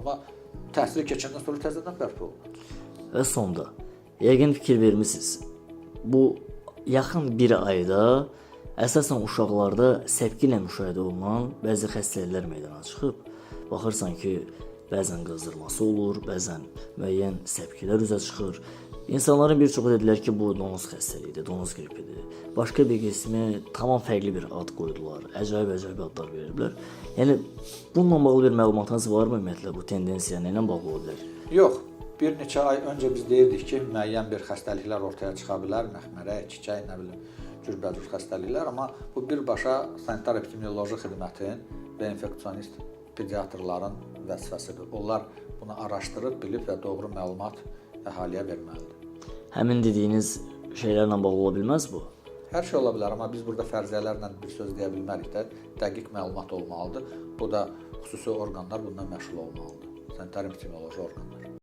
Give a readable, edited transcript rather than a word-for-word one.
amma təhsili keçəndən sonra təzədən bərpa olunur. Və sonda, yəqin fikir vermisiniz, bu yaxın bir ayda əsasən uşaqlarda səpki ilə müşahidə olunan bəzi xəstəliklər meydana çıxıb. Baxırsan ki, bəzən qızdırması olur, bəzən müəyyən səpkilər üzə çıxır. İnsanların bir çoxu dedilər ki, bu donuz xəstəliyidir, donuz qripidir. Başqa bir qismi tamam fərqli bir ad qoydular, əcayib adlar veriblər. Yəni, bununla bağlı bir məlumatınız varmı ümumiyyətlə, bu tendensiya ilə bağlı ola bilər? Yox, bir neçə ay öncə biz deyirdik ki, müəyyən bir xəstəliklər ortaya çıxa bilər, məxmərək, çiçək, nə bilim, cürbəcür xəstəliklər, amma bu birbaşa sanitar-epidemioloji xidmətin və infeksionist pediatrların vəzifəsidir. Onlar bunu araşdırıb, bilib və doğru məlumat əhaliyə verməlidir. Həmin dediyiniz şeylərlə bağlı ola bilməz bu? Hər şey ola bilər, amma biz burada fərziyələrlə bir söz deyə bilmərik də, dəqiq məlumat olmalıdır. Bu da xüsusi orqanlar bundan məşğul olmalıdır. Sanitar-epidemioloji orqanlar.